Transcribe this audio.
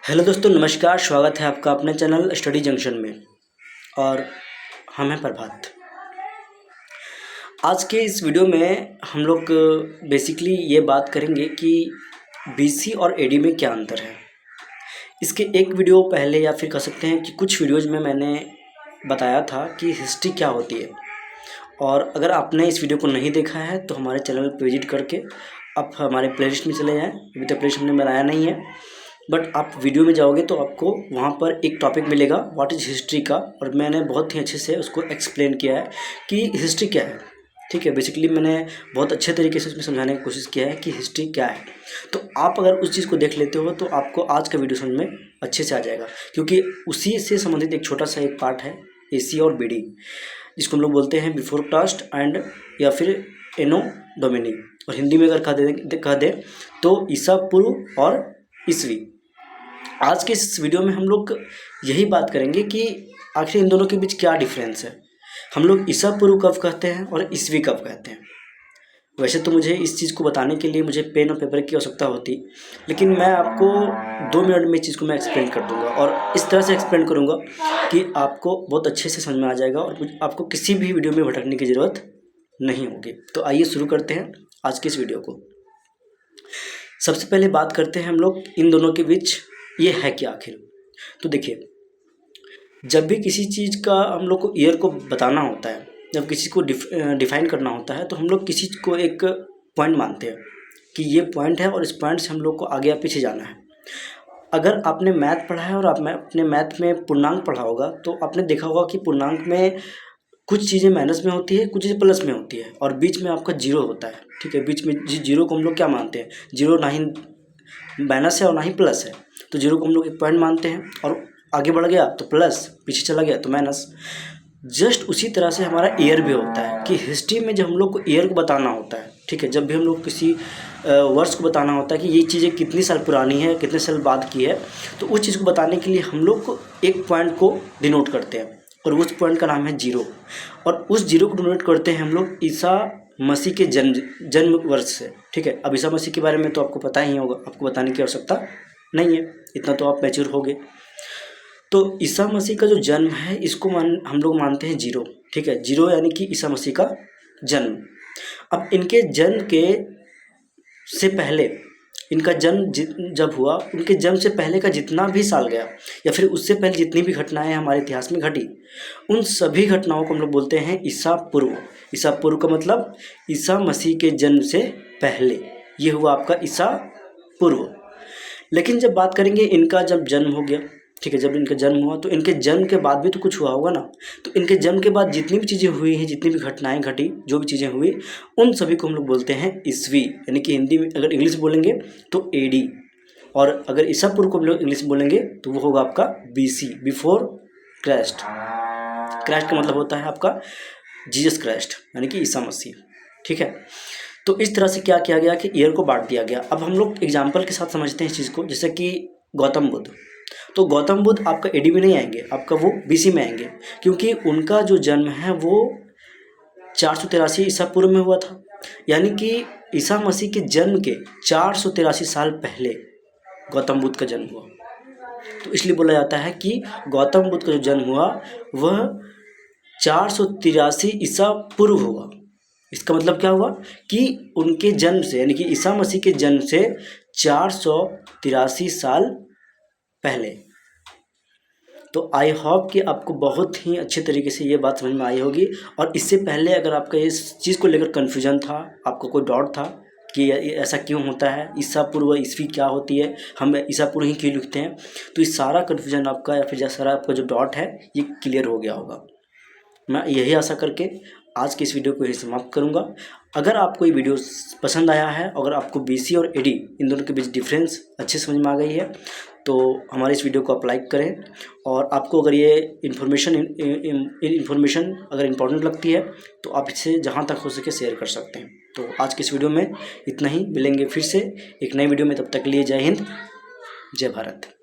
Hello दोस्तों, नमस्कार। स्वागत है आपका अपने चैनल स्टडी जंक्शन में। और हम हैं प्रभात। आज के इस वीडियो में हम लोग बेसिकली ये बात करेंगे कि बीसी और एडी में क्या अंतर है। इसके एक वीडियो पहले या फिर कह सकते हैं कि कुछ वीडियोज़ में मैंने बताया था कि हिस्ट्री क्या होती है। और अगर आपने इस वीडियो को नहीं देखा है तो हमारे चैनल पर विजिट करके आप हमारे प्लेलिस्ट में चले जाएँ। अभी तक प्लेलिस्ट हमने बनाया नहीं है, बट आप वीडियो में जाओगे तो आपको वहाँ पर एक टॉपिक मिलेगा व्हाट इज़ हिस्ट्री का, और मैंने बहुत ही अच्छे से उसको एक्सप्लेन किया है कि हिस्ट्री क्या है। ठीक है, बेसिकली मैंने बहुत अच्छे तरीके से उसमें समझाने की कोशिश किया है कि हिस्ट्री क्या है। तो आप अगर उस चीज़ को देख लेते हो तो आपको आज का वीडियो समझ में अच्छे से आ जाएगा, क्योंकि उसी से संबंधित एक छोटा सा एक पार्ट है एसी और बीडी, जिसको हम लोग बोलते हैं बिफोर कास्ट एंड या फिर एनो डोमिनी, और हिंदी में अगर कह दें तो ईसा पूर्व और ईसवी। आज के इस वीडियो में हम लोग यही बात करेंगे कि आखिर इन दोनों के बीच क्या डिफरेंस है। हम लोग ईसा पूर्व कब कहते हैं और ईसवी कब कहते हैं। वैसे तो मुझे इस चीज़ को बताने के लिए मुझे पेन और पेपर की आवश्यकता होती, लेकिन मैं आपको 2 मिनट में इस चीज़ को मैं एक्सप्लेन कर दूंगा, और इस तरह से एक्सप्लेन करूंगा कि आपको बहुत अच्छे से समझ में आ जाएगा और आपको किसी भी वीडियो में भटकने की ज़रूरत नहीं होगी। तो आइए शुरू करते हैं आज की इस वीडियो को। सबसे पहले बात करते हैं हम लोग इन दोनों के बीच ये है क्या आखिर। तो देखिए, जब भी किसी चीज़ का हम लोग को ईयर को बताना होता है, जब किसी को डिफाइन करना होता है, तो हम लोग किसी को एक पॉइंट मानते हैं कि ये पॉइंट है और इस पॉइंट से हम लोग को आगे या पीछे जाना है। अगर आपने मैथ पढ़ा है और आप अपने मैथ में पूर्णांक पढ़ा होगा तो आपने देखा होगा कि पूर्णांक में कुछ चीज़ें माइनस में होती है, कुछ चीज़ें प्लस में होती है, और बीच में आपका जीरो होता है। ठीक है, बीच में जीरो को हम लोग क्या मानते हैं, जीरो ना ही माइनस है और ना ही प्लस है, तो जीरो को हम लोग एक पॉइंट मानते हैं, और आगे बढ़ गया तो प्लस, पीछे चला गया तो माइनस। जस्ट उसी तरह से हमारा ईयर भी होता है कि हिस्ट्री में जब हम लोग को ईयर को बताना होता है, ठीक है, जब भी हम लोग किसी वर्ष को बताना होता है कि ये चीज़ें कितनी साल पुरानी है, कितने साल बाद की है, तो उस चीज़ को बताने के लिए हम लोग को एक पॉइंट को डिनोट करते हैं, और उस पॉइंट का नाम है जीरो। और उस जीरो को डिनोट करते हैं हम लोग ईसा मसीह के जन्म वर्ष से। ठीक है, अब ईसा मसीह के बारे में तो आपको पता ही होगा, आपको बताने की आवश्यकता नहीं है, इतना तो आप मैच्योर हो गए। तो ईसा मसीह का जो जन्म है इसको हम लोग मानते हैं जीरो। ठीक है, जीरो यानी कि ईसा मसीह का जन्म। अब इनके जन्म के से पहले, इनका जन्म जब हुआ, उनके जन्म से पहले का जितना भी साल गया या फिर उससे पहले जितनी भी घटनाएं हमारे इतिहास में घटी, उन सभी घटनाओं को हम लोग बोलते हैं ईसा पूर्व। ईसा पूर्व का मतलब ईसा मसीह के जन्म से पहले, ये हुआ आपका ईसा पूर्व। लेकिन जब बात करेंगे इनका जब जन्म हो गया, ठीक है, जब इनका जन्म हुआ तो इनके जन्म के बाद भी तो कुछ हुआ होगा ना। तो इनके जन्म के बाद जितनी भी चीज़ें हुई हैं, जितनी भी घटनाएं घटी, जो भी चीज़ें हुई, उन सभी को हम लोग बोलते हैं ईस्वी, यानी कि हिंदी में अगर इंग्लिश बोलेंगे तो एडी, और अगर ईसा पूर्व को हम लोग इंग्लिश बोलेंगे तो वो होगा आपका बीसी, बिफोर क्राइस्ट। क्राइस्ट का मतलब होता है आपका जीसस क्राइस्ट, यानी कि ईसा मसीह। ठीक है, तो इस तरह से क्या किया गया कि ईयर को बांट दिया गया। अब हम लोग एग्जाम्पल के साथ समझते हैं इस चीज़ को, जैसे कि गौतम बुद्ध। तो गौतम बुद्ध आपका एडी में नहीं आएंगे, आपका वो बीसी में आएंगे, क्योंकि उनका जो जन्म है वो 483 ईसा पूर्व में हुआ था, यानी कि ईसा मसीह के जन्म के 483 साल पहले गौतम बुद्ध का जन्म हुआ। तो इसलिए बोला जाता है कि गौतम बुद्ध का जो जन्म हुआ वह 483 ईसा पूर्व हुआ। इसका मतलब क्या हुआ कि उनके जन्म से, यानी कि ईसा मसीह के जन्म से 483 साल पहले। तो आई होप कि आपको बहुत ही अच्छे तरीके से ये बात समझ में आई होगी। और इससे पहले अगर आपका इस चीज़ को लेकर कन्फ्यूजन था, आपको कोई डाउट था कि ऐसा क्यों होता है, ईसा पूर्व ईस्वी क्या होती है, हम ईसा पूर्व ही क्यों लिखते हैं, तो ये सारा कन्फ्यूजन आपका या फिर सारा आपका जो डाउट है ये क्लियर हो गया होगा। मैं यही आशा करके आज की इस वीडियो को यही समाप्त करूंगा। अगर आपको ये वीडियो पसंद आया है, अगर आपको बीसी और एडी इन दोनों के बीच डिफरेंस अच्छे समझ में आ गई है, तो हमारे इस वीडियो को आप लाइक करें। और आपको अगर ये इन्फॉर्मेशन अगर इम्पोर्टेंट लगती है तो आप इसे जहाँ तक हो सके शेयर कर सकते हैं। तो आज की इस वीडियो में इतना ही, मिलेंगे फिर से एक नई वीडियो में, तब तक के लिए जय हिंद, जय भारत।